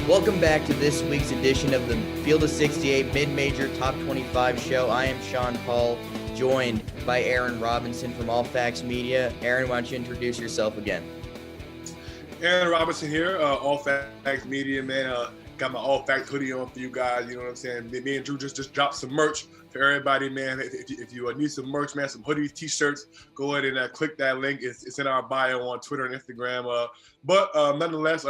Welcome back to this week's edition of the Field of 68 Mid-Major Top 25 show. I am Sean Paul, joined by Aaron Robinson from All Facts Media. Aaron, why don't you introduce yourself again? Aaron Robinson here, All Facts Media, man. Got my All Facts hoodie on for you guys, you know what I'm saying? Me and Drew just dropped some merch for everybody, man. If you need some merch, man, some hoodies, T-shirts, go ahead and click that link. It's in our bio on Twitter and Instagram. But nonetheless,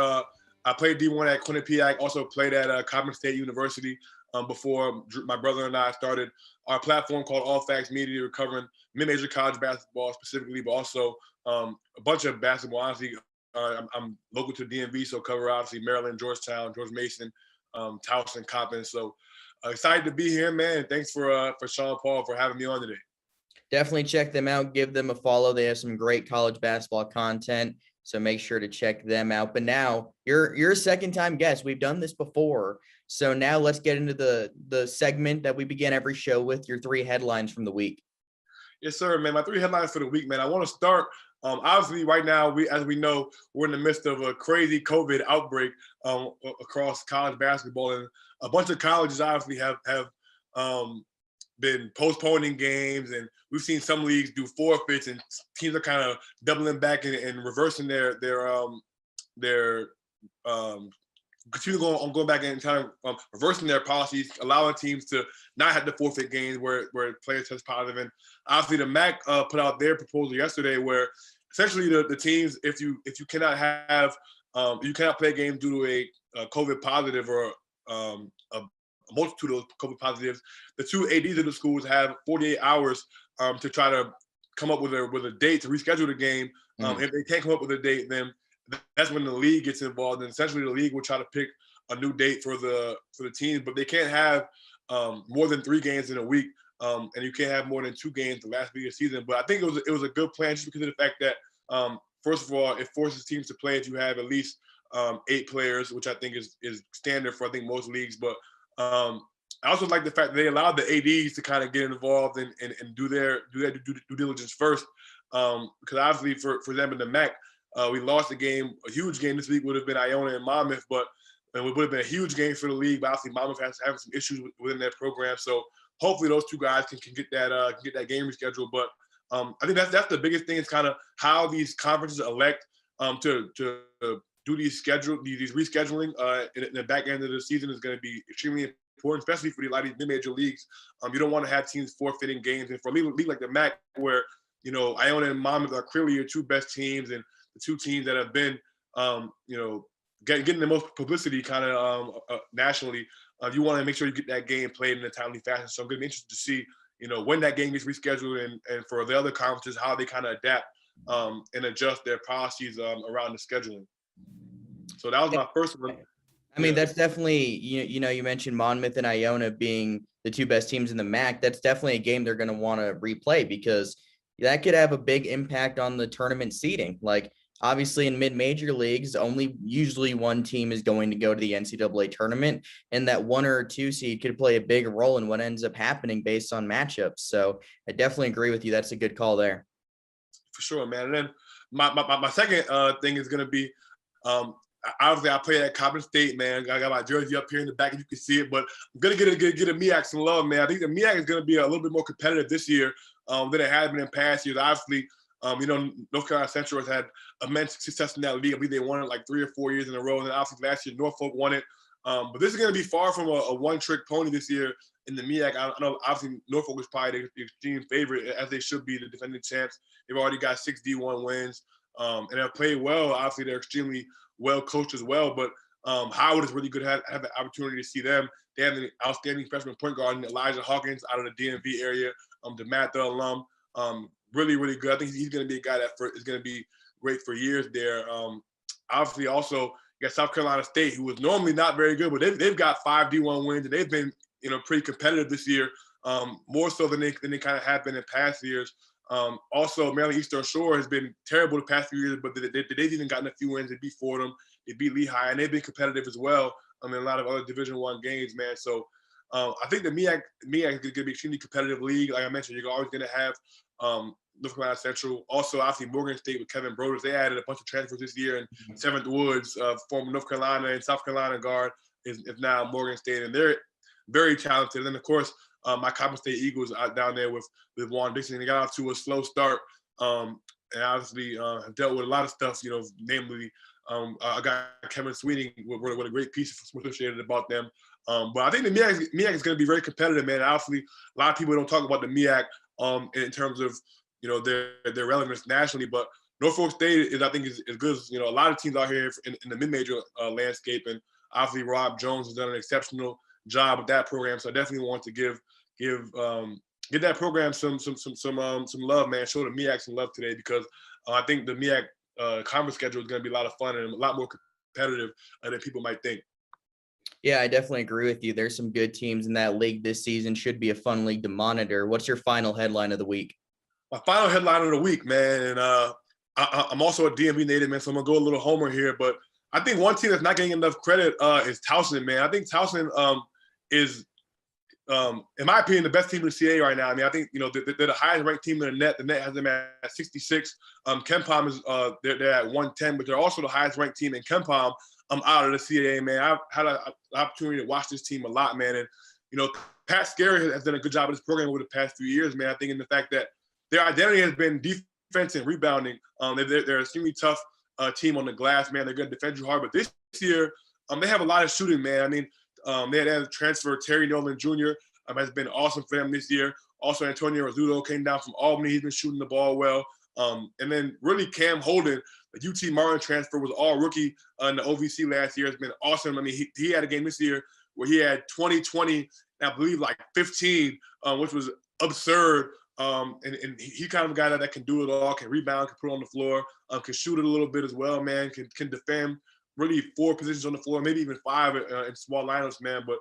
I played D1 at Quinnipiac, also played at Coppin State University before my brother and I started our platform called All Facts Media, covering mid-major college basketball specifically, but also a bunch of basketball, honestly. I'm local to DMV, so cover obviously Maryland, Georgetown, George Mason, Towson, Coppin. So excited to be here, man. And thanks for Sean Paul for having me on today. Definitely check them out. Give them a follow. They have some great college basketball content, so make sure to check them out. But now you're a second-time guest. We've done this before, so now let's get into the segment that we begin every show with, your three headlines from the week. Yes, sir, man. My three headlines for the week, man. I want to start. Obviously, right now, as we know, we're in the midst of a crazy COVID outbreak across college basketball, and a bunch of colleges obviously have been postponing games, and we've seen some leagues do forfeits, and teams are kind of doubling back and reversing their going back and kind of reversing their policies, allowing teams to not have to forfeit games where players test positive. And obviously, the MAC put out their proposal yesterday, where essentially the teams, if you cannot have you cannot play a game due to a COVID positive or a multitude of COVID positives, the two ADs of the schools have 48 hours to try to come up with a date to reschedule the game. If they can't come up with a date, then that's when the league gets involved, and essentially the league will try to pick a new date for the teams, but they can't have more than 3 games in a week, and you can't have more than 2 games the last week of the season. But I think it was a good plan just because of the fact that first of all, it forces teams to play if you have at least 8 players, which I think is standard for I think most leagues. But I also like the fact that they allowed the ADs to kind of get involved and do their due diligence first, because obviously for them in the MAC. We lost a huge game this week would have been Iona and Monmouth, but it would have been a huge game for the league. But obviously, Monmouth has having some issues within their program, so hopefully those two guys can get that game rescheduled. But I think that's the biggest thing is kind of how these conferences elect to do these rescheduling in the back end of the season is going to be extremely important, especially for a lot of these mid-major leagues. You don't want to have teams forfeiting games, and for a league like the MAC, where Iona and Monmouth are clearly your 2 best teams and the 2 teams that have been, getting the most publicity kind of nationally. You want to make sure you get that game played in a timely fashion. So I'm going to be interested to see, when that game gets rescheduled and for the other conferences, how they kind of adapt and adjust their policies around the scheduling. So that was my first one. I mean, that's definitely, you mentioned Monmouth and Iona being the 2 best teams in the MAC. That's definitely a game they're going to want to replay because that could have a big impact on the tournament seeding. Like, obviously, in mid-major leagues, only usually one team is going to go to the NCAA tournament, and that 1 or 2 seed could play a big role in what ends up happening based on matchups. So I definitely agree with you. That's a good call there. For sure, man. And then my second thing is going to be, obviously, I play at Coppin State, man. I got my jersey up here in the back, and you can see it. But I'm going to get a MEAC some love, man. I think the MEAC is going to be a little bit more competitive this year than it has been in past years. Obviously, North Carolina Central has had immense success in that league. I believe they won it like 3 or 4 years in a row. And then obviously last year, Norfolk won it. But this is going to be far from a one-trick pony this year in the MEAC. I know obviously Norfolk is probably the extreme favorite, as they should be, the defending champs. They've already got 6 D1 wins and have played well. Obviously, they're extremely well coached as well. But Howard is really good to have the opportunity to see them. They have an outstanding freshman point guard, Elijah Hawkins, out of the DMV area, DeMatha alum. Really, really good. I think he's going to be a guy that is going to be great for years there. Obviously, also, you got South Carolina State, who was normally not very good, but they've got 5 D1 wins, and they've been pretty competitive this year, more so than they kind of have been in past years. Also, Maryland Eastern Shore has been terrible the past few years, but they've even gotten a few wins. They beat Fordham, they beat Lehigh, and they've been competitive as well in a lot of other Division I games, man. So I think the MEAC is going to be an extremely competitive league. Like I mentioned, you're always going to have North Carolina Central. Also, obviously, Morgan State with Kevin Broders. They added a bunch of transfers this year. And Seventh Woods, former North Carolina and South Carolina guard, is now Morgan State. And they're very talented. And then, of course, my Coppin State Eagles out down there with Juan Dixon. They got off to a slow start. And obviously have dealt with a lot of stuff, namely I got Kevin Sweeney with a great piece associated about them. But I think the MEAC is going to be very competitive, man. Obviously, a lot of people don't talk about the MEAC in terms of, their relevance nationally. But Norfolk State I think is good as, a lot of teams out here in the mid-major landscape. And obviously, Rob Jones has done an exceptional job with that program. So I definitely want to give that program some love, man. Show the MEAC some love today, because I think the MEAC conference schedule is going to be a lot of fun and a lot more competitive than people might think. Yeah, I definitely agree with you. There's some good teams in that league this season. Should be a fun league to monitor. What's your final headline of the week? My final headline of the week, man, and I'm also a DMV native, man, so I'm going to go a little homer here, but I think one team that's not getting enough credit is Towson, man. I think Towson is, in my opinion, the best team in the CAA right now. I mean, I think, they're the highest ranked team in the net. The net has them at 66. KenPom is they're at 110, but they're also the highest ranked team in KenPom out of the CAA, man. I've had an opportunity to watch this team a lot, man. And, Pat Scarry has done a good job of this program over the past few years, man. I think in the fact that their identity has been defense and rebounding. They're an extremely tough team on the glass, man. They're going to defend you hard. But this year, they have a lot of shooting, man. I mean, they had a transfer. Terry Nolan Jr. Has been awesome for them this year. Also, Antonio Rizzuto came down from Albany. He's been shooting the ball well. And then really Cam Holden, the UT Martin transfer, was all rookie in the OVC last year. It's been awesome. I mean, he had a game this year where he had 20, and I believe like 15, which was absurd. And he kind of a guy that can do it all, can rebound, can put it on the floor, can shoot it a little bit as well, man, can defend really 4 positions on the floor, maybe even 5 in small lineups, man. But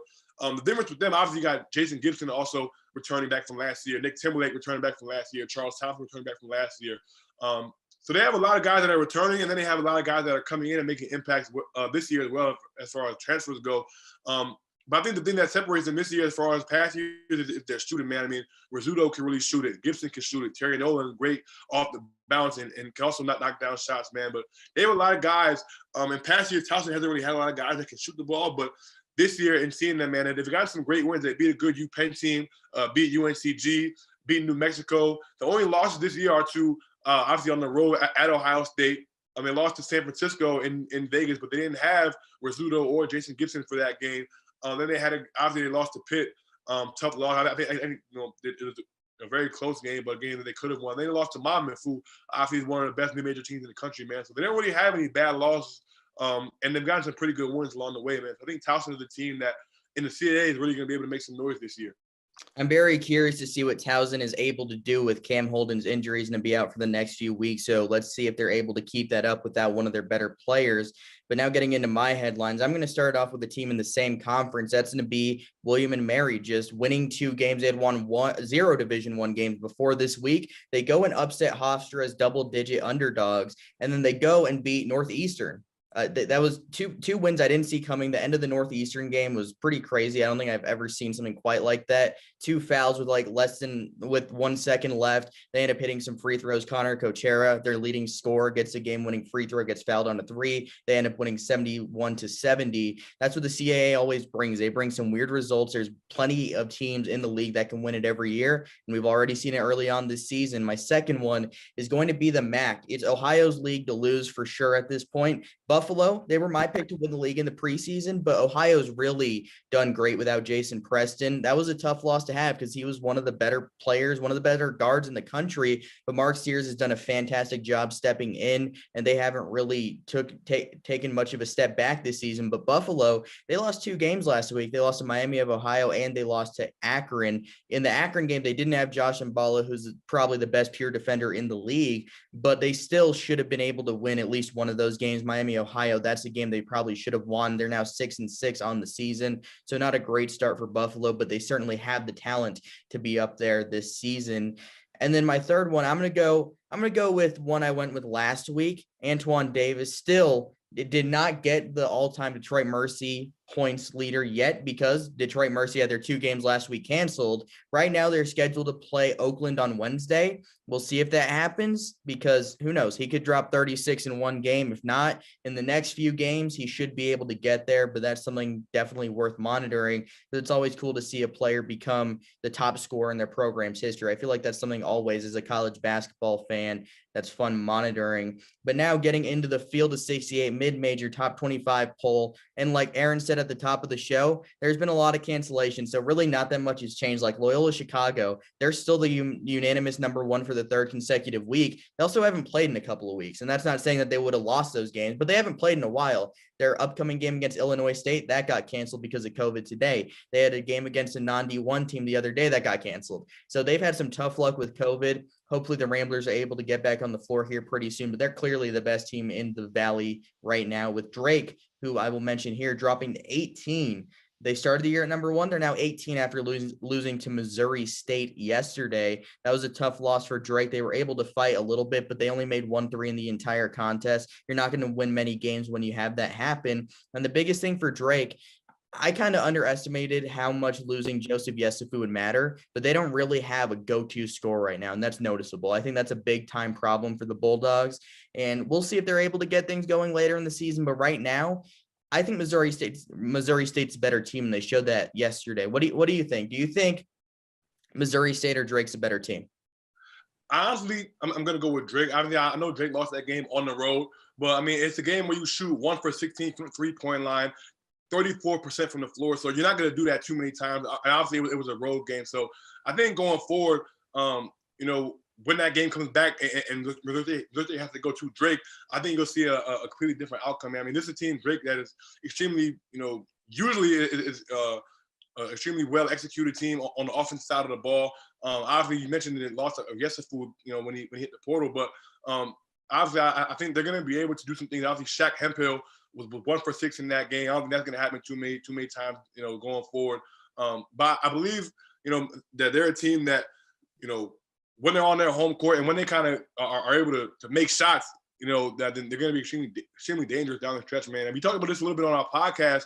the difference with them, obviously, you got Jason Gibson also returning back from last year, Nick Timberlake returning back from last year, Charles Thompson returning back from last year. So they have a lot of guys that are returning, and then they have a lot of guys that are coming in and making impacts this year as well as far as transfers go. But I think the thing that separates them this year as far as past years is their shooting, man. I mean, Rizzuto can really shoot it. Gibson can shoot it. Terry Nolan, great off the bounce and can also not knock down shots, man. But they have a lot of guys. In past years, Towson hasn't really had a lot of guys that can shoot the ball. But this year, in seeing them, man, they've got some great wins. They beat a good UPenn team, beat UNCG, beat New Mexico. The only losses this year are to, obviously, on the road at Ohio State. They lost to San Francisco in Vegas, but they didn't have Rizzuto or Jason Gibson for that game. Then they obviously they lost to Pitt, tough loss. I think it was a very close game, but a game that they could have won. They lost to Monmouth, who obviously is one of the best mid-major teams in the country, man. So they don't really have any bad losses, and they've gotten some pretty good wins along the way, man. So I think Towson is the team that in the CAA is really going to be able to make some noise this year. I'm very curious to see what Towson is able to do with Cam Holden's injuries and to be out for the next few weeks. So let's see if they're able to keep that up without one of their better players. But now getting into my headlines, I'm going to start off with a team in the same conference. That's going to be William and Mary, just winning 2 games. They had won 0 Division I games before this week. They go and upset Hofstra as double-digit underdogs, and then they go and beat Northeastern. That was two wins I didn't see coming. The end of the Northeastern game was pretty crazy. I don't think I've ever seen something quite like that. 2 fouls with with 1 second left. They end up hitting some free throws. Connor Cochera, their leading scorer, gets a game-winning free throw, gets fouled on a 3. They end up winning 71-70. That's what the CAA always brings. They bring some weird results. There's plenty of teams in the league that can win it every year, and we've already seen it early on this season. My second one is going to be the MAC. It's Ohio's league to lose for sure at this point. Buffalo, they were my pick to win the league in the preseason, but Ohio's really done great without Jason Preston. That was a tough loss to have because he was one of the better players, one of the better guards in the country, but Mark Sears has done a fantastic job stepping in, and they haven't really taken much of a step back this season. But Buffalo, they lost 2 games last week. They lost to Miami of Ohio, and they lost to Akron. In the Akron game, they didn't have Josh Mballa, who's probably the best pure defender in the league, but they still should have been able to win at least one of those games. Miami, Ohio, that's a game they probably should have won. They're now 6-6 on the season, so not a great start for Buffalo, but they certainly have the talent to be up there this season. And then my third one, I'm gonna go with one I went with last week. Antoine Davis still did not get the all-time Detroit Mercy points leader yet because Detroit Mercy had their 2 games last week canceled. Right now, they're scheduled to play Oakland on Wednesday. We'll see if that happens because who knows? He could drop 36 in one game. If not, in the next few games, he should be able to get there, but that's something definitely worth monitoring. It's always cool to see a player become the top scorer in their program's history. I feel like that's something always as a college basketball fan that's fun monitoring. But now getting into the Field of 68 mid-major top 25 poll, and like Aaron said at the top of the show, there's been a lot of cancellations, so really not that much has changed. Like Loyola Chicago, they're still the unanimous number 1 for the 3rd consecutive week. They also haven't played in a couple of weeks, and that's not saying that they would have lost those games, but they haven't played in a while. Their upcoming game against Illinois State, that got canceled because of COVID today. They had a game against a non-D1 team the other day that got canceled. So they've had some tough luck with COVID. Hopefully the Ramblers are able to get back on the floor here pretty soon, but they're clearly the best team in the Valley right now with Drake, who I will mention here, dropping to 18. They started the year at number 1. They're now 18 after losing to Missouri State yesterday. That was a tough loss for Drake. They were able to fight a little bit, but they only made 1 3 in the entire contest. You're not going to win many games when you have that happen. And the biggest thing for Drake, I kind of underestimated how much losing Joseph Yesufu would matter, but they don't really have a go-to scorer right now, and that's noticeable. I think that's a big-time problem for the Bulldogs, and we'll see if they're able to get things going later in the season. But right now, I think Missouri State's a better team, and they showed that yesterday. What do you think? Do you think Missouri State or Drake's a better team? Honestly, I'm going to go with Drake. I mean, I know Drake lost that game on the road, but I mean, it's a game where you shoot 1 for 16 from the 3-point line, 34% from the floor. So you're not going to do that too many times. And obviously, it was a road game. So I think going forward, you know, when that game comes back and Missouri has to go to Drake, I think you'll see a completely different outcome. I mean, this is a team, Drake, that is extremely, you know, usually is extremely well executed team on the offensive side of the ball. Obviously, you mentioned the loss of Yesufu, you know, when he hit the portal, but obviously, I think they're going to be able to do some things. Obviously, Shaq Hemphill was 1 for 6 in that game. I don't think that's going to happen too many times, you know, going forward. But I believe, you know, that they're a team that, you know, when they're on their home court and when they kind of are able to make shots, you know, that they're going to be extremely dangerous down the stretch, man. And we talked about this a little bit on our podcast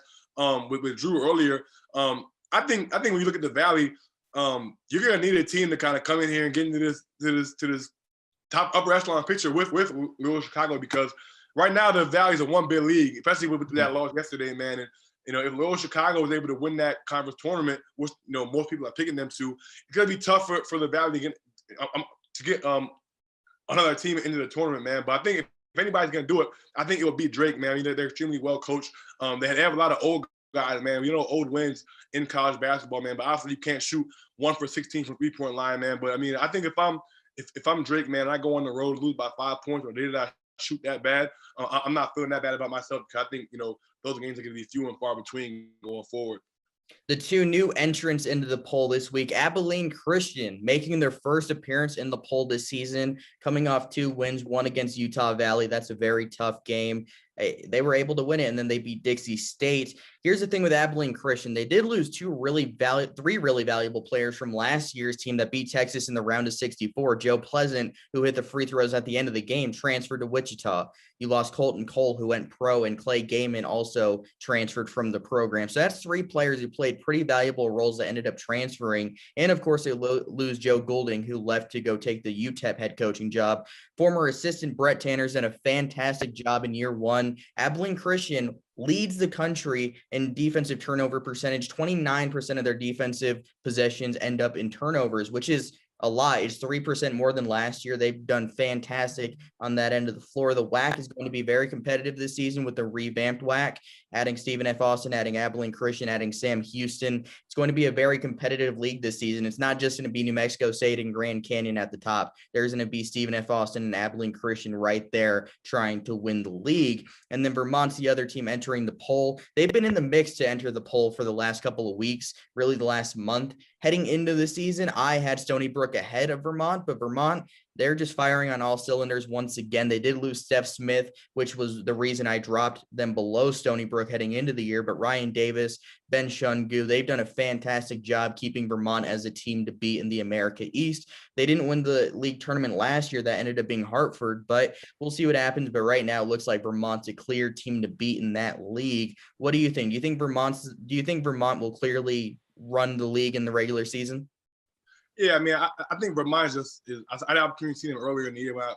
with Drew earlier. I think when you look at the Valley, you're going to need a team to kind of come in here and get into this top upper echelon picture with Loyola Chicago, because right now the Valley is a one-bid league, especially with that loss yesterday, man. And you know, if Loyola Chicago was able to win that conference tournament, which you know most people are picking them to, it's going to be tough for the Valley to get another team into the tournament, man. But I think if anybody's going to do it, I think it will be Drake, man. You know, they're extremely well coached. They have a lot of old guys, man. You know, old wins in college basketball, man. But obviously, you can't shoot 1 for 16 from 3-point line, man. But I mean, I think if I'm Drake, man, and I go on the road, lose by 5 points, or did I shoot that bad? I'm not feeling that bad about myself, because I think, you know, those games are going to be few and far between going forward. The 2 new entrants into the poll this week, Abilene Christian making their first appearance in the poll this season, coming off 2 wins, 1 against Utah Valley. That's a very tough game. They were able to win it, and then they beat Dixie State. Here's the thing with Abilene Christian. They did lose 3 really valuable players from last year's team that beat Texas in the round of 64. Joe Pleasant, who hit the free throws at the end of the game, transferred to Wichita. You lost Colton Cole, who went pro, and Clay Gaiman also transferred from the program. So that's 3 players who played pretty valuable roles that ended up transferring. And, of course, they lose Joe Goulding, who left to go take the UTEP head coaching job. Former assistant Brett Tanner's done a fantastic job in year 1. Abilene Christian leads the country in defensive turnover percentage. 29% of their defensive possessions end up in turnovers, which is a lot. It's 3% more than last year. They've done fantastic on that end of the floor. The WAC is going to be very competitive this season with the revamped WAC, adding Stephen F. Austin, adding Abilene Christian, adding Sam Houston. It's going to be a very competitive league this season. It's not just going to be New Mexico State and Grand Canyon at the top. There's going to be Stephen F. Austin and Abilene Christian right there trying to win the league. And then Vermont's the other team entering the poll. They've been in the mix to enter the poll for the last couple of weeks, really the last month. Heading into the season, I had Stony Brook ahead of Vermont, but Vermont they're just firing on all cylinders once again. They did lose Steph Smith, which was the reason I dropped them below Stony Brook heading into the year. But Ryan Davis, Ben Shungu, they've done a fantastic job keeping Vermont as a team to beat in the America East. They didn't win the league tournament last year. That ended up being Hartford, but we'll see what happens. But right now, it looks like Vermont's a clear team to beat in that league. What do you think? Do you think Vermont will clearly run the league in the regular season? Yeah, I mean, I think Vermont is. I had the opportunity to see them earlier in the year when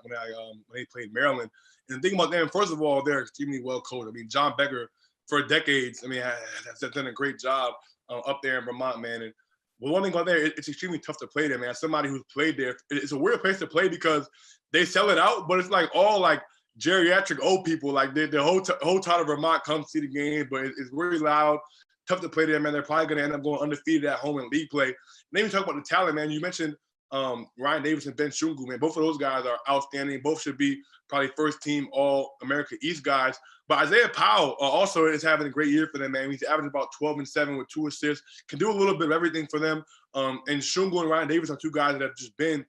they played Maryland. And thinking about them, first of all, they're extremely well coached. I mean, John Becker for decades, I mean, has done a great job up there in Vermont, man. And one thing about there, it's extremely tough to play there, man. As somebody who's played there, it's a weird place to play because they sell it out, but it's like all like geriatric old people. Like the whole town of Vermont comes see the game, but it's really loud. Tough to play there, man. They're probably going to end up going undefeated at home in league play. And then you talk about the talent, man. You mentioned Ryan Davis and Ben Shungu, man. Both of those guys are outstanding. Both should be probably first team All-America East guys. But Isaiah Powell also is having a great year for them, man. He's averaging about 12 and 7 with 2 assists. Can do a little bit of everything for them. And Shungu and Ryan Davis are two guys that have just been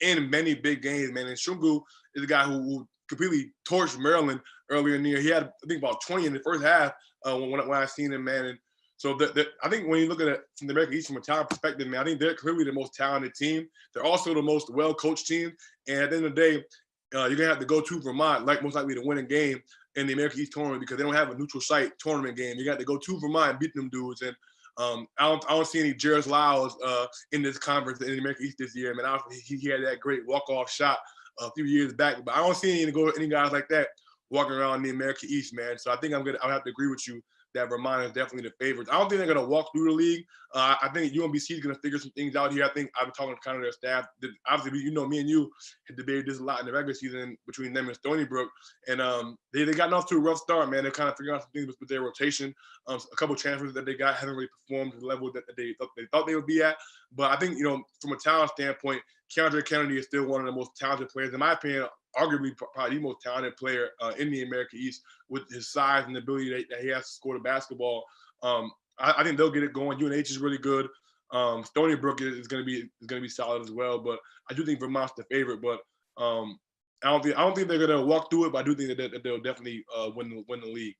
in many big games, man. And Shungu is a guy who completely torched Maryland earlier in the year. He had, I think, about 20 in the first half when I seen him, man. And so I think when you look at it from the American East from a talent perspective, man, I think they're clearly the most talented team. They're also the most well-coached team. And at the end of the day, you're going to have to go to Vermont, most likely to win a game in the American East tournament because they don't have a neutral site tournament game. You got to go to Vermont and beat them dudes. And I don't see any Jairus Lyles in this conference in the American East this year. I mean, he had that great walk-off shot a few years back, but I don't see any guys like that walking around the American East, man. So I think I'll have to agree with you that Vermont is definitely the favorites. I don't think they're going to walk through the league. I think UMBC is going to figure some things out here. I think I've been talking to kind of their staff. Obviously, me and you had debated this a lot in the regular season between them and Stony Brook. And they gotten off to a rough start, man. They're kind of figuring out some things with their rotation. A couple of transfers that they got haven't really performed to the level that they thought they would be at. But I think, from a talent standpoint, Keandre Kennedy is still one of the most talented players, in my opinion, arguably probably the most talented player in the American East with his size and the ability that he has to score the basketball. I think they'll get it going. UNH is really good. Stony Brook is going to be solid as well. But I do think Vermont's the favorite. But I don't think they're going to walk through it. But I do think that they'll definitely win the league.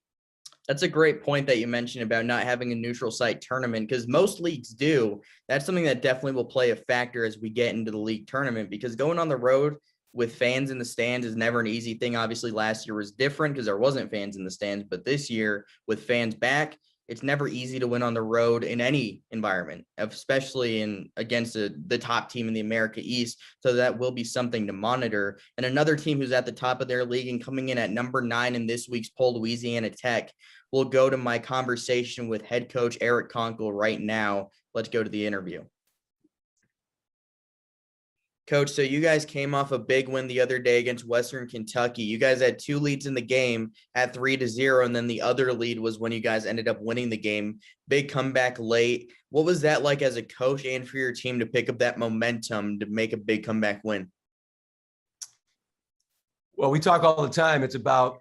That's a great point that you mentioned about not having a neutral site tournament because most leagues do. That's something that definitely will play a factor as we get into the league tournament because going on the road with fans in the stands is never an easy thing. Obviously, last year was different because there wasn't fans in the stands, but this year with fans back, it's never easy to win on the road in any environment, especially against the top team in the America East. So that will be something to monitor. And another team who's at the top of their league and coming in at number 9 in this week's poll, Louisiana Tech, will go to my conversation with head coach Eric Conkle right now. Let's go to the interview. Coach, so you guys came off a big win the other day against Western Kentucky. You guys had 2 leads in the game at 3-0, and then the other lead was when you guys ended up winning the game. Big comeback late. What was that like as a coach and for your team to pick up that momentum to make a big comeback win? Well, we talk all the time. It's about,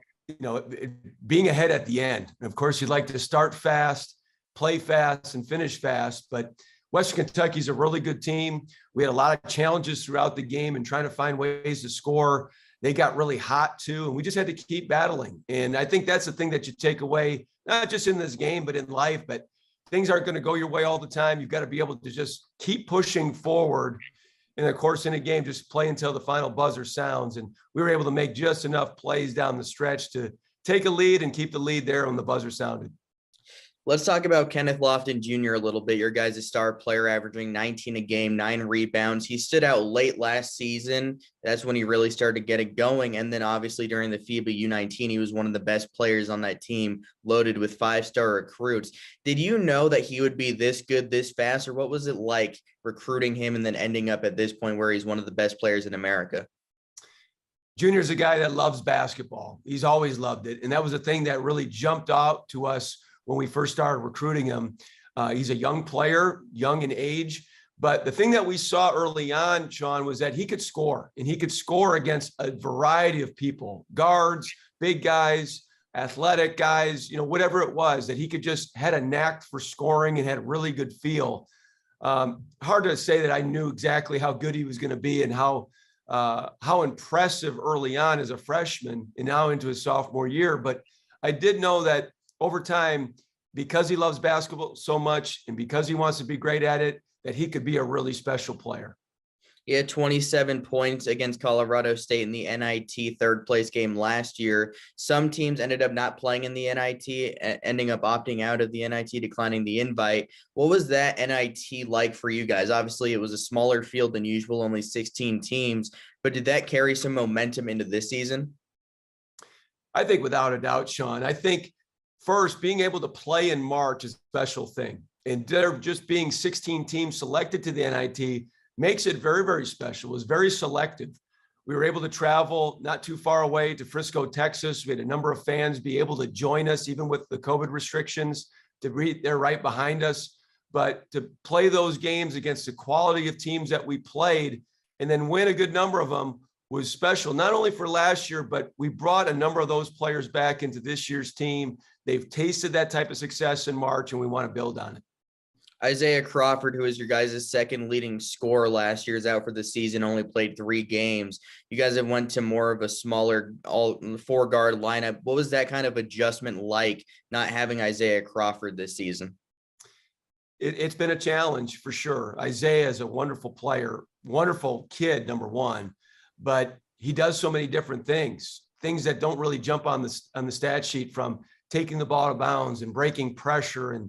being ahead at the end. And of course, you'd like to start fast, play fast, and finish fast, but Western Kentucky is a really good team. We had a lot of challenges throughout the game and trying to find ways to score. They got really hot too, and we just had to keep battling. And I think that's the thing that you take away, not just in this game, but in life. But things aren't going to go your way all the time. You've got to be able to just keep pushing forward. And of course, in a game, just play until the final buzzer sounds. And we were able to make just enough plays down the stretch to take a lead and keep the lead there when the buzzer sounded. Let's talk about Kenneth Lofton Jr. a little bit. Your guys' star player averaging 19 a game, 9 rebounds. He stood out late last season. That's when he really started to get it going. And then obviously during the FIBA U19, he was one of the best players on that team, loaded with 5-star recruits. Did you know that he would be this good, this fast, or what was it like recruiting him and then ending up at this point where he's one of the best players in America? Junior's a guy that loves basketball. He's always loved it. And that was a thing that really jumped out to us when we first started recruiting him. He's a young player, young in age, but the thing that we saw early on, Sean, was that he could score, and he could score against a variety of people, guards, big guys, athletic guys, whatever it was, that he could just had a knack for scoring and had a really good feel. Hard to say that I knew exactly how good he was going to be and how how impressive early on as a freshman and now into his sophomore year. But I did know that over time, because he loves basketball so much and because he wants to be great at it, that he could be a really special player. He had 27 points against Colorado State in the NIT third place game last year. Some teams ended up not playing in the NIT, ending up opting out of the NIT, declining the invite. What was that NIT like for you guys? Obviously, it was a smaller field than usual, only 16 teams, but did that carry some momentum into this season? I think without a doubt, Sean, I think first being able to play in March is a special thing. And there just being 16 teams selected to the NIT makes it very, very special. It was very selective. We were able to travel not too far away to Frisco, Texas. We had a number of fans be able to join us, even with the COVID restrictions, they're right behind us. But to play those games against the quality of teams that we played and then win a good number of them was special, not only for last year, but we brought a number of those players back into this year's team. They've tasted that type of success in March, and we want to build on it. Isaiah Crawford, who is your guys' second leading scorer last year, is out for the season, only played 3 games. You guys have went to more of a smaller all 4-guard lineup. What was that kind of adjustment like, not having Isaiah Crawford this season? It's been a challenge for sure. Isaiah is a wonderful player, wonderful kid, number one, but he does so many different things that don't really jump on the stat sheet, from taking the ball out of bounds and breaking pressure and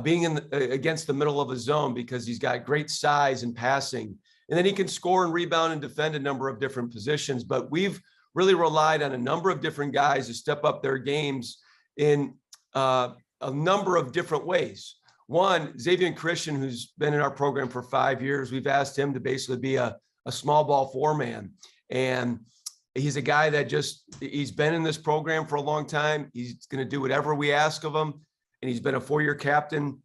being against the middle of a zone, because he's got great size and passing. And then he can score and rebound and defend a number of different positions. But we've really relied on a number of different guys to step up their games in a number of different ways. One, Xavian Christian, who's been in our program for 5 years, we've asked him to basically be a small ball 4-man. And he's a guy that he's been in this program for a long time. He's going to do whatever we ask of him. And he's been a 4-year captain.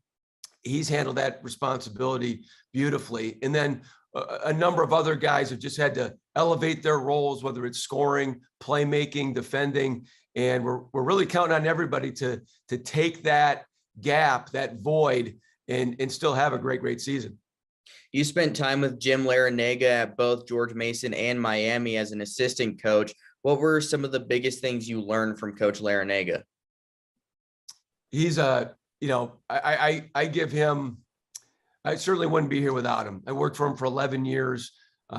He's handled that responsibility beautifully. And then a number of other guys have just had to elevate their roles, whether it's scoring, playmaking, defending. And we're really counting on everybody to take that gap, that void, and still have a great season. You spent time with Jim Larinaga at both George Mason and Miami as an assistant coach. What were some of the biggest things you learned from Coach Larinaga? He's I give him, I certainly wouldn't be here without him. I worked for him for 11 years.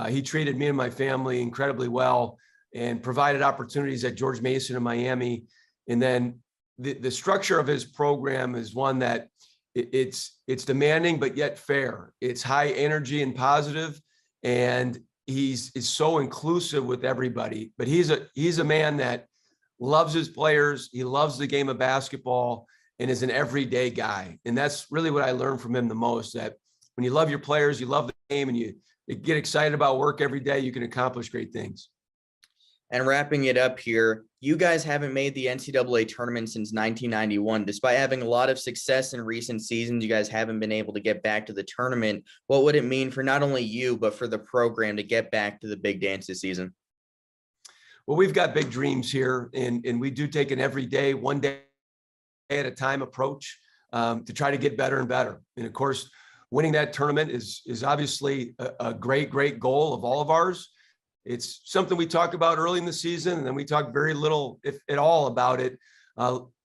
He treated me and my family incredibly well and provided opportunities at George Mason in Miami. And then the structure of his program is one that it's demanding, but yet fair. It's high energy and positive, and he's so inclusive with everybody. But he's a man that loves his players. He loves the game of basketball and is an everyday guy. And that's really what I learned from him the most, that when you love your players, you love the game, and you get excited about work every day, you can accomplish great things. And wrapping it up here, you guys haven't made the NCAA tournament since 1991. Despite having a lot of success in recent seasons, you guys haven't been able to get back to the tournament. What would it mean for not only you, but for the program to get back to the big dance this season? Well, we've got big dreams here, and we do take an every day, one day at a time approach to try to get better and better. And of course, winning that tournament is obviously a great goal of all of ours. It's something we talk about early in the season, and then we talk very little, if at all, about it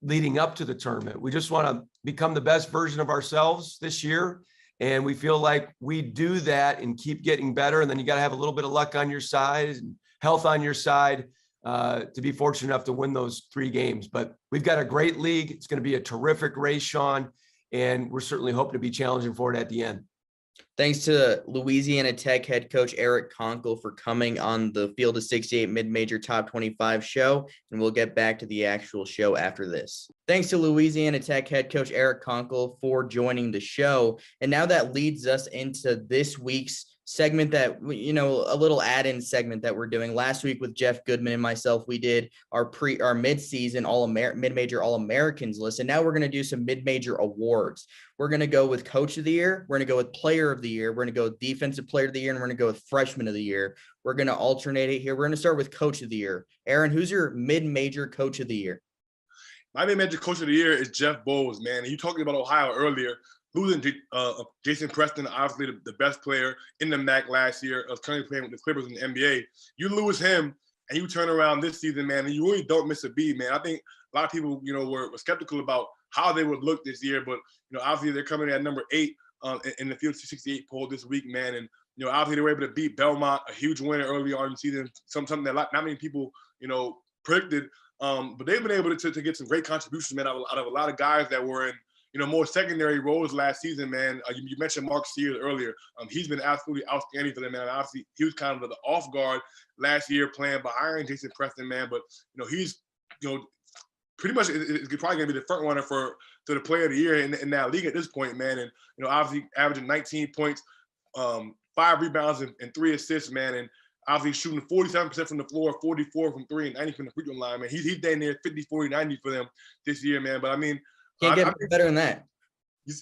leading up to the tournament. We just want to become the best version of ourselves this year, and we feel like we do that and keep getting better. And then you got to have a little bit of luck on your side and health on your side to be fortunate enough to win those 3 games. But we've got a great league. It's going to be a terrific race, Sean, and we're certainly hoping to be challenging for it at the end. Thanks to Louisiana Tech head coach Eric Conkle for coming on the Field of 68 Mid-Major Top 25 show, and we'll get back to the actual show after this. Thanks to Louisiana Tech head coach Eric Conkle for joining the show. And now that leads us into this week's segment that, a little add-in segment that we're doing. Last week with Jeff Goodman and myself, we did our mid-season mid-major All-Americans list, and now we're going to do some mid-major awards. We're going to go with Coach of the Year, we're going to go with Player of the Year, we're going to go with Defensive Player of the Year, and we're going to go with Freshman of the Year. We're going to alternate it here. We're going to start with Coach of the Year. Aaron, who's your mid-major Coach of the Year? My mid-major Coach of the Year is Jeff Bowles, man. You talking about Ohio earlier. losing Jason Preston, obviously the best player in the MAC last year, currently playing with the Clippers in the NBA. You lose him, and you turn around this season, man, and you really don't miss a beat, man. I think a lot of people, were skeptical about how they would look this year, but obviously they're coming in at number 8 in the Field 68 poll this week, man, and obviously they were able to beat Belmont, a huge winner early on in the season, something that not many people predicted. But they've been able to get some great contributions, man, out of a lot of guys that were in more secondary roles last season, man. You mentioned Mark Sears earlier. He's been absolutely outstanding for them, man. Obviously, he was kind of the off guard last year playing behind Jason Preston, man. But he's pretty much is probably going to be the front runner for the player of the year in that league at this point, man. And obviously averaging 19 points, 5 rebounds and 3 assists, man. And obviously shooting 47% from the floor, 44 from 3, and 90 from the free throw line, man. He's down there 50, 40, 90 for them this year, man. But I mean, can't get better than that.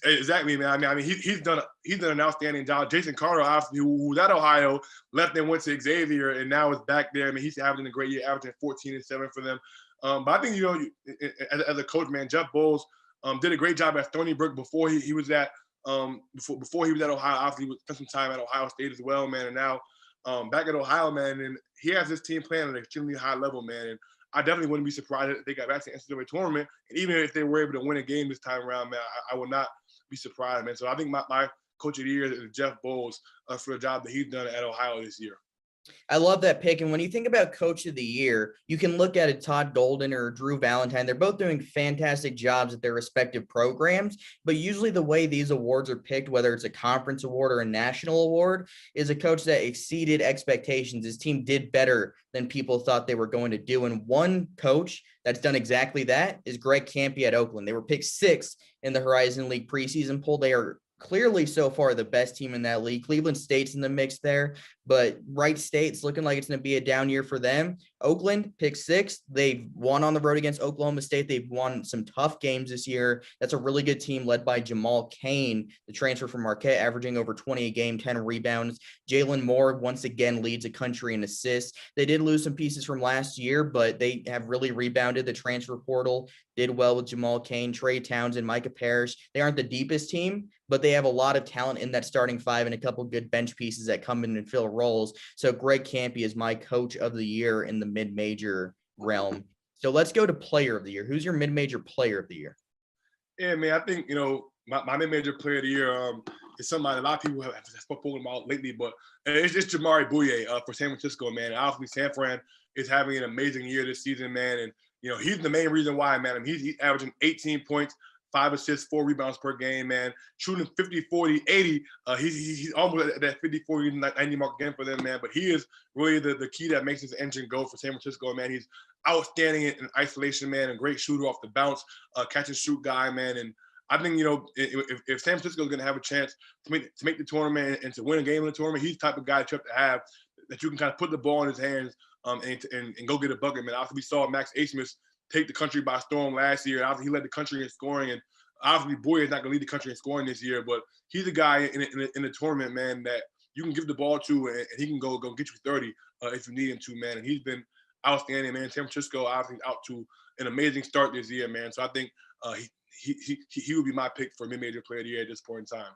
Exactly, man. I mean, he's done an outstanding job. Jason Carter, obviously, who was at Ohio, left and went to Xavier, and now is back there. I mean, he's having a great year, averaging 14 and 7 for them. But I think as a coach, man, Jeff Bowles did a great job at Stony Brook before he was at before he was at Ohio. Obviously, he spent some time at Ohio State as well, man, and now back at Ohio, man, and he has this team playing at an extremely high level, man. And I definitely wouldn't be surprised if they got back to the NCAA tournament. And even if they were able to win a game this time around, man, I would not be surprised, man. So I think my coach of the year is Jeff Bowles for the job that he's done at Ohio this year. I love that pick. And when you think about coach of the year, you can look at it, Todd Golden or Drew Valentine. They're both doing fantastic jobs at their respective programs. But usually the way these awards are picked, whether it's a conference award or a national award, is a coach that exceeded expectations. His team did better than people thought they were going to do. And one coach that's done exactly that is Greg Kampe at Oakland. They were picked 6th in the Horizon League preseason poll. They are clearly so far the best team in that league. Cleveland State's in the mix there, but Wright State's looking like it's going to be a down year for them. Oakland picked 6th. They've won on the road against Oklahoma State. They've won some tough games this year. That's a really good team led by Jamal Cain, the transfer from Marquette, averaging over 20 a game, 10 rebounds. Jalen Moore once again leads the country in assists. They did lose some pieces from last year, but they have really rebounded. The transfer portal did well with Jamal Cain, Trey Townsend, Micah Parrish. They aren't the deepest team, but they have a lot of talent in that starting 5 and a couple good bench pieces that come in and fill roles. So Greg Kampe is my coach of the year in the mid-major realm. So let's go to player of the year. Who's your mid-major player of the year? Yeah, man, I think, my mid-major player of the year is somebody a lot of people have spoken about lately, but it's Jamari Bouilla for San Francisco, man. And obviously, San Fran is having an amazing year this season, man. And, he's the main reason why, man. I mean, he's averaging 18 points, 5 assists, 4 rebounds per game, man. Shooting 50, 40, 80. He's almost at that 50, 40, 90 mark again for them, man. But he is really the key that makes this engine go for San Francisco, man. He's outstanding in isolation, man, and great shooter off the bounce, catch and shoot guy, man. And I think, if San Francisco is going to have a chance to make the tournament and to win a game in the tournament, he's the type of guy that you have that you can kind of put the ball in his hands and go get a bucket, man. Obviously, we saw Max Asmus take the country by storm last year. Obviously, he led the country in scoring, and obviously, Bouilla is not going to lead the country in scoring this year, but he's a guy in the tournament, man, that you can give the ball to, and he can go get you 30 if you need him to, man. And he's been outstanding, man. San Francisco obviously out to an amazing start this year, man. So I think he would be my pick for mid-major player of the year at this point in time.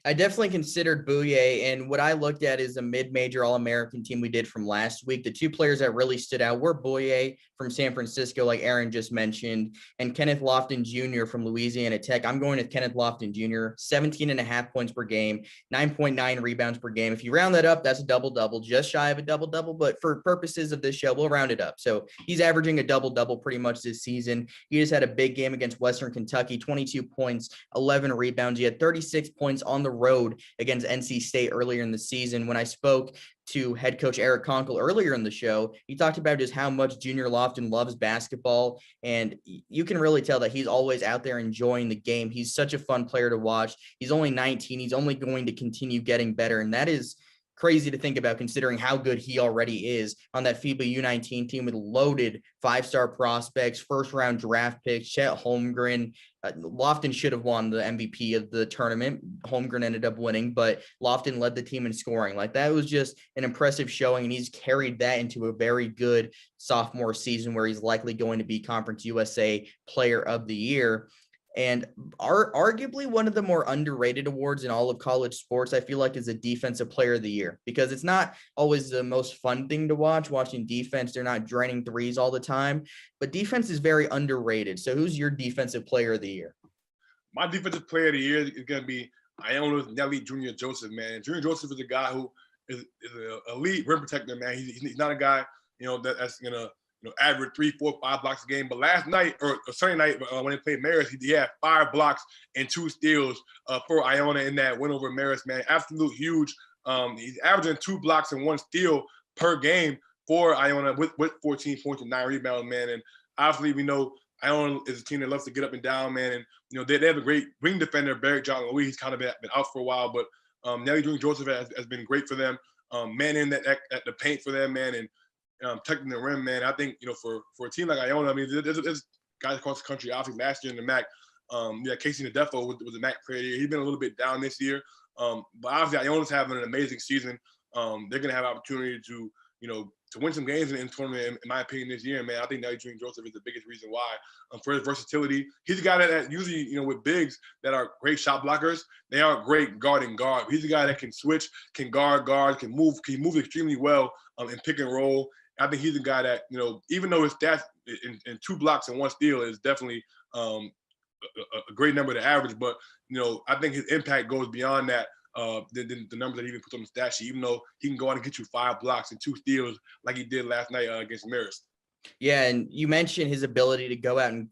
I definitely considered Bouilla, and what I looked at is a mid-major All-American team we did from last week. The 2 players that really stood out were Bouilla from San Francisco, like Aaron just mentioned, and Kenneth Lofton Jr. from Louisiana Tech. I'm going with Kenneth Lofton Jr., 17.5 points per game, 9.9 rebounds per game. If you round that up, that's a double-double, just shy of a double-double, but for purposes of this show, we'll round it up. So he's averaging a double-double pretty much this season. He just had a big game against Western Kentucky, 22 points, 11 rebounds. He had 36 points on the road against NC State earlier in the season. When I spoke to head coach Eric Conkle earlier in the show, he talked about just how much Junior Lofton loves basketball, and you can really tell that he's always out there enjoying the game. He's such a fun player to watch. He's only 19. He's only going to continue getting better, and that is crazy to think about considering how good he already is on that FIBA U19 team with loaded 5-star prospects, first-round draft picks, Chet Holmgren. Lofton should have won the MVP of the tournament. Holmgren ended up winning, but Lofton led the team in scoring. Like, that was just an impressive showing, and he's carried that into a very good sophomore season where he's likely going to be Conference USA Player of the Year. And arguably one of the more underrated awards in all of college sports, I feel like, is a defensive player of the year, because it's not always the most fun thing to watching defense. They're not draining threes all the time, but defense is very underrated. So who's your defensive player of the year? My defensive player of the year is going to be Iona's Nelly Jr. Joseph, man. Jr. Joseph is a guy who is an elite rim protector, man. He's not a guy, that's going to, average 3, 4, 5 blocks a game. But last night or Sunday night when they played Marist, he had 5 blocks and 2 steals for Iona in that win over Marist, man. Absolute huge. He's averaging 2 blocks and 1 steal per game for Iona with 14 points and 9 rebounds, man. And obviously we know Iona is a team that loves to get up and down, man. And, they have a great wing defender, Barrett John Louis. He's kind of been out for a while, but Nelly Jr. Joseph has been great for them. Manning at the paint for them, man, and protecting the rim, man. I think, for a team like Iona, I mean, there's guys across the country. Obviously, last year in the MAC, Casey Nadefo was the MAC player. He's been a little bit down this year, but obviously Iona's having an amazing season. They're gonna have opportunity to win some games in the tournament, in my opinion, this year, man. I think Nelly Jr. Joseph is the biggest reason why. For his versatility, he's a guy that usually, with bigs that are great shot blockers, they aren't great guarding guard. He's a guy that can switch, can guard, can move extremely well in pick and roll. I think he's a guy that, even though his stats in 2 blocks and 1 steal is definitely a great number to average, but, I think his impact goes beyond that. The numbers that he even puts on the stat sheet, even though he can go out and get you 5 blocks and 2 steals like he did last night against Marist. Yeah, and you mentioned his ability to go out and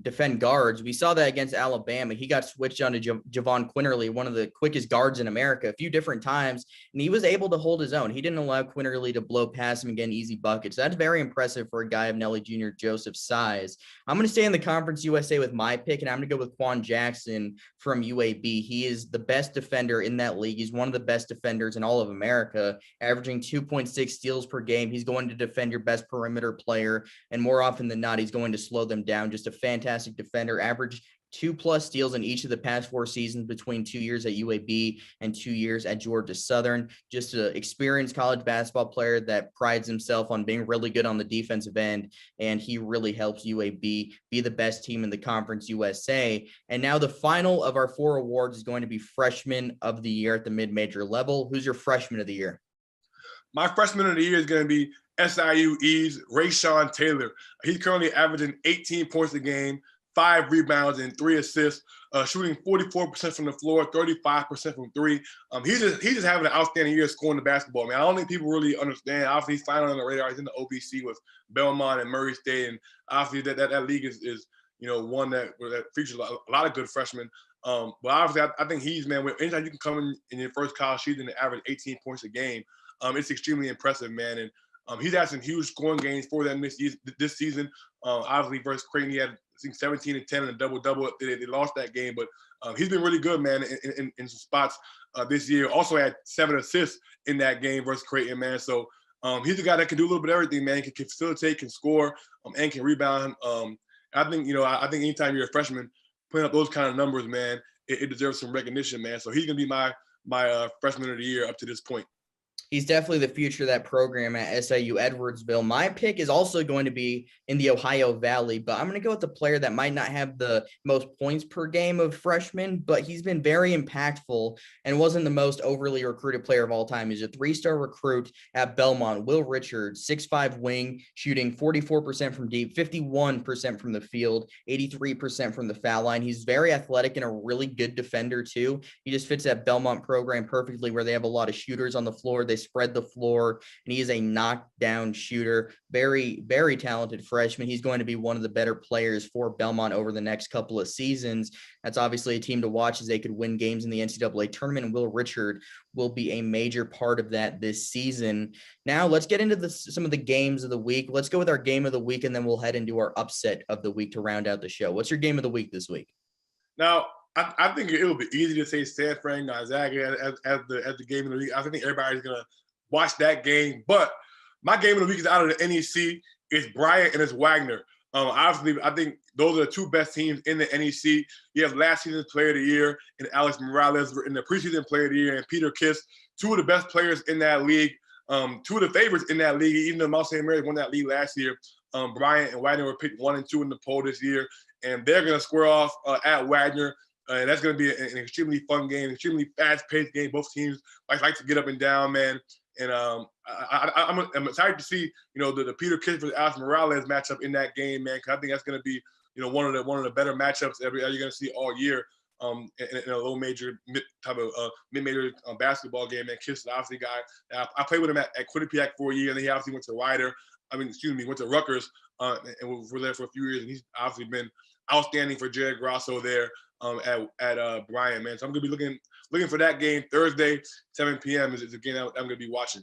defend guards. We saw that against Alabama. He got switched on to Javon Quinterly, one of the quickest guards in America, a few different times, and he was able to hold his own. He didn't allow Quinterly to blow past him and get an easy bucket. So that's very impressive for a guy of Nelly Jr. Joseph's size. I'm going to stay in the Conference USA with my pick, and I'm going to go with Quan Jackson from UAB. He is the best defender in that league. He's one of the best defenders in all of America, averaging 2.6 steals per game. He's going to defend your best perimeter player, and more often than not, he's going to slow them down. Just a fantastic defender, averaged 2+ steals in each of the past 4 seasons between 2 years at UAB and 2 years at Georgia Southern. Just an experienced college basketball player that prides himself on being really good on the defensive end, and he really helps UAB be the best team in the Conference USA. And now the final of our 4 awards is going to be Freshman of the Year at the mid-major level. Who's your Freshman of the Year? My Freshman of the Year is going to be SIU East Rayshawn Taylor. He's currently averaging 18 points a game, 5 rebounds, and 3 assists, shooting 44% from the floor, 35% from 3. He's just having an outstanding year scoring the basketball, man. I don't think people really understand. Obviously, he's finally on the radar. He's in the OVC with Belmont and Murray State, and obviously that league is one that features a lot of good freshmen. But obviously, I think he's, man, anytime you can come in your first college season and average 18 points a game, it's extremely impressive, man. And he's had some huge scoring gains for them this season. Obviously, versus Creighton, he had, I think, 17 and 10 and a double-double. They lost that game, but he's been really good, man, in some spots this year. Also had 7 assists in that game versus Creighton, man. So he's a guy that can do a little bit of everything, man. He can facilitate, can score, and can rebound. I think anytime you're a freshman, putting up those kind of numbers, man, it deserves some recognition, man. So he's going to be my Freshman of the Year up to this point. He's definitely the future of that program at SIU Edwardsville. My pick is also going to be in the Ohio Valley, but I'm going to go with the player that might not have the most points per game of freshmen, but he's been very impactful and wasn't the most overly recruited player of all time. He's a 3-star recruit at Belmont, Will Richards, 6'5" wing, shooting 44% from deep, 51% from the field, 83% from the foul line. He's very athletic and a really good defender too. He just fits that Belmont program perfectly, where they have a lot of shooters on the floor. They spread the floor, and he is a knockdown shooter. Very, very talented freshman. He's going to be one of the better players for Belmont over the next couple of seasons. That's obviously a team to watch, as they could win games in the NCAA tournament, and Will Richard will be a major part of that this season. Now let's get into some of the games of the week. Let's go with our game of the week, and then we'll head into our upset of the week to round out the show. What's your game of the week this week? Now, I think it'll be easy to say San Fran Gonzaga as the game of the week. I think everybody's gonna watch that game, but my game of the week is out of the NEC. It's Bryant and it's Wagner. Obviously, I think those are the 2 best teams in the NEC. You have last season's Player of the Year and Alex Morales in the preseason Player of the Year, and Peter Kiss, 2 of the best players in that league, 2 of the favorites in that league. Even though Mount St. Mary's won that league last year, Bryant and Wagner were picked 1 and 2 in the poll this year. and they're going to square off at Wagner. And that's going to be an extremely fun game, extremely fast-paced game. Both teams like to get up and down, man. And I'm excited to see, the Peter Kish versus Alex Morales matchup in that game, man. Because I think that's going to be, one of the better matchups you're going to see all year. In a low major mid-major basketball game, man. Kish is obviously a guy. I played with him at Quinnipiac for a year, and then he obviously went to Rutgers, and we're there for a few years. And he's obviously been outstanding for Jared Grosso there at Bryant, man. So I'm gonna be looking for that game Thursday, 7 p.m. is a game I'm gonna be watching.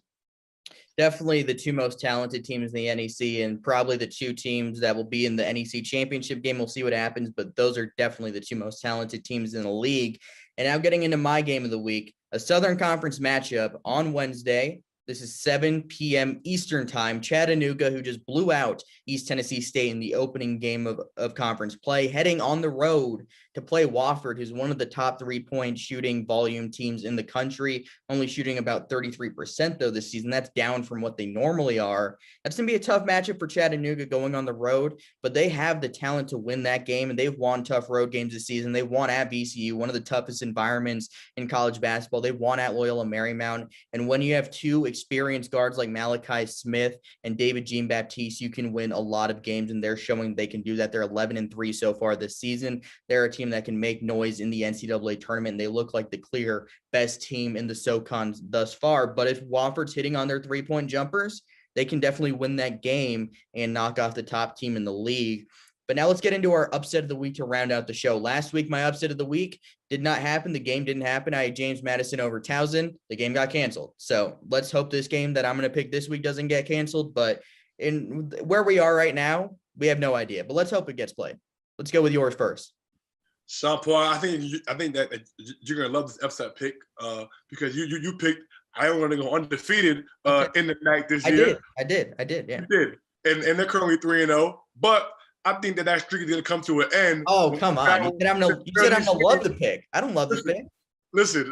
Definitely the two most talented teams in the NEC, and probably the two teams that will be in the NEC championship game. We'll see what happens, but those are definitely the two most talented teams in the league. And now getting into my game of the week, a Southern Conference matchup on Wednesday. This is 7 p.m. Eastern time. Chattanooga, who just blew out East Tennessee State in the opening game of conference play, heading on the road to play Wofford, who's one of the top three-point shooting volume teams in the country, only shooting about 33% though this season. That's down from what they normally are. That's going to be a tough matchup for Chattanooga going on the road, but they have the talent to win that game, and they've won tough road games this season. They won at VCU, one of the toughest environments in college basketball. They won at Loyola Marymount, and when you have two experienced guards like Malachi Smith and David Jean-Baptiste, you can win a lot of games, and they're showing they can do that. They're 11-3 so far this season. They're a team that can make noise in the NCAA tournament, and they look like the clear best team in the SoCon thus far. But if Wofford's hitting on their three-point jumpers, they can definitely win that game and knock off the top team in the league. But now let's get into our upset of the week to round out the show. Last week, my upset of the week did not happen. The game didn't happen. I had James Madison over Towson. The game got canceled. So let's hope this game that I'm going to pick this week doesn't get canceled. But in where we are right now, we have no idea. But let's hope it gets played. Let's go with yours first. Sean Paul, I think that you're going to love this upset pick because you picked Iona to go undefeated in the night this year. I did. Yeah. You did. And they're currently 3-0. But I think that streak is going to come to an end. Oh, come on. You said I'm going to love the pick. I don't love this pick. Listen.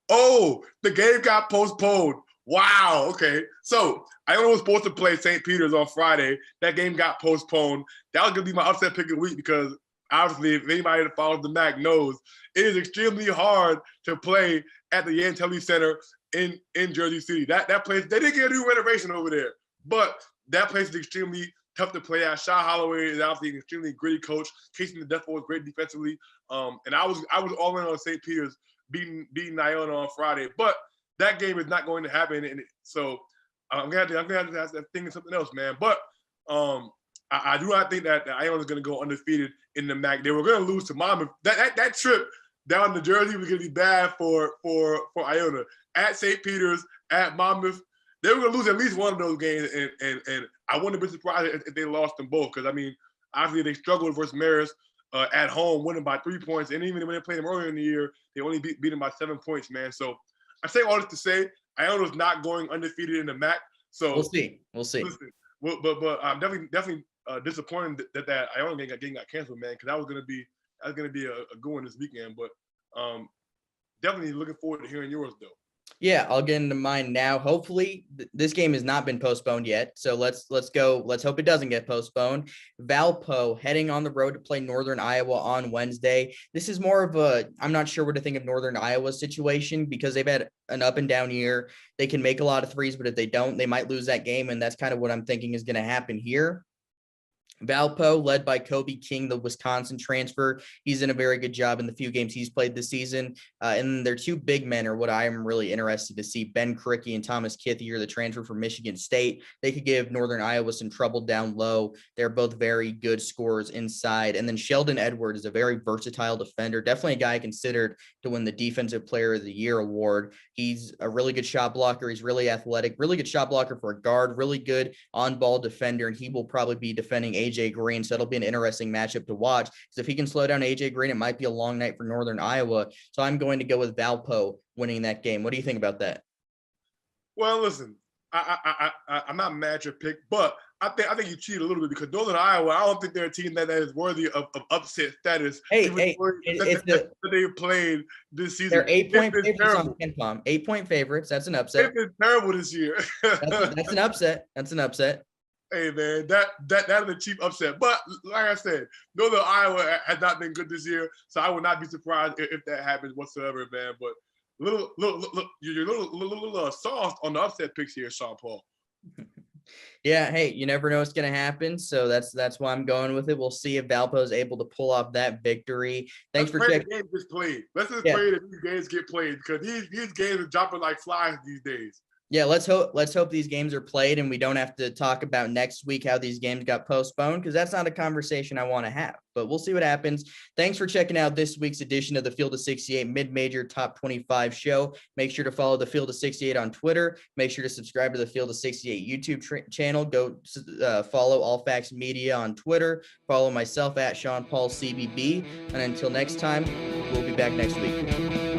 Oh, the game got postponed. Wow. Okay. So Iona was supposed to play St. Peter's on Friday. That game got postponed. That was going to be my upset pick of the week because obviously, if anybody that follows the MAC knows, it is extremely hard to play at the Yantelli Center in Jersey City. That place, they didn't get a new renovation over there, but that place is extremely tough to play at. Shaw Holloway is obviously an extremely gritty coach. Casey Nadefo was great defensively, and I was all in on St. Peter's beating Iona on Friday, but that game is not going to happen, and so I'm gonna have to think of something else, man. But I do not think that Iona is going to go undefeated in the MAC. They were going to lose to Monmouth. That trip down to Jersey was going to be bad for Iona. At St. Peter's, at Monmouth, they were going to lose at least one of those games, and I wouldn't be surprised if they lost them both because, I mean, obviously they struggled versus Marist at home, winning by 3 points, and even when they played them earlier in the year, they only beat them by 7 points, man. So I say all this to say Iona's not going undefeated in the MAC. So we'll see. Listen, but I'm definitely disappointed that Iona game got canceled, man, because that was gonna be a good one this weekend. But definitely looking forward to hearing yours though. Yeah, I'll get into mine now. Hopefully, this game has not been postponed yet. So let's go. Let's hope it doesn't get postponed. Valpo heading on the road to play Northern Iowa on Wednesday. This is more of a, I'm not sure what to think of Northern Iowa situation because they've had an up and down year. They can make a lot of threes, but if they don't, they might lose that game. And that's kind of what I'm thinking is going to happen here. Valpo, led by Kobe King, the Wisconsin transfer. He's done a very good job in the few games he's played this season. And their two big men are what I am really interested to see. Ben Krikke and Thomas Kithier, the transfer from Michigan State. They could give Northern Iowa some trouble down low. They're both very good scorers inside. And then Sheldon Edward is a very versatile defender. Definitely a guy considered to win the Defensive Player of the Year award. He's a really good shot blocker. He's really athletic, really good shot blocker for a guard, really good on-ball defender. And he will probably be defending AJ Green, so that'll be an interesting matchup to watch. Because if he can slow down AJ Green, it might be a long night for Northern Iowa. So I'm going to go with Valpo winning that game. What do you think about that? Well, listen, I'm not mad at your pick, but I think you cheated a little bit because Northern Iowa, I don't think they're a team that is worthy of upset status. They played this season. They're 8-point favorites on KenPom. 8-point favorites. That's an upset. They've been terrible this year. That's an upset. That's an upset. Hey man, that is a cheap upset. But like I said, Northern Iowa has not been good this year, so I would not be surprised if that happens whatsoever, man. But you're a little soft on the upset picks here, Sean Paul. Yeah, hey, you never know what's going to happen, so that's why I'm going with it. We'll see if Valpo is able to pull off that victory. Thanks for checking. The games get played. Let's just pray that these games get played because these games are dropping like flies these days. Yeah, let's hope these games are played and we don't have to talk about next week how these games got postponed, because that's not a conversation I want to have. But we'll see what happens. Thanks for checking out this week's edition of the Field of 68 Mid-Major Top 25 show. Make sure to follow the Field of 68 on Twitter. Make sure to subscribe to the Field of 68 YouTube channel. Go follow All Facts Media on Twitter. Follow myself at Sean Paul CBB. And until next time, we'll be back next week.